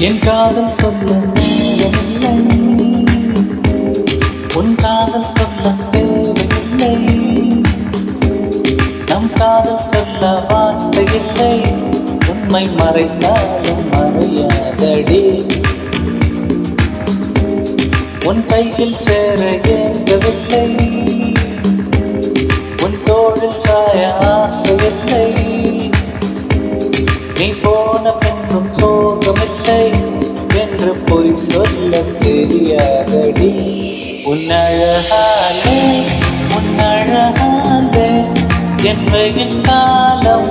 என் காதல் சொல்ல நேரமில்லை, உன் காதல் சொல்ல தேவையில்லை, நம் காதல் சொல்ல வார்த்தை இல்லை, உண்மை மறைத்தாலும் மறையாதடி. உன் கையில் சேர ஏங்கவில்லை, உன் தோளில் சாய ஆசையில்லை, நீ போன பின்னும் சோகமில்லை என்று பொய் சொல்ல தெரியாதடி. உன்னழகாலே உன்னழகாலே என் வெயில் காலம்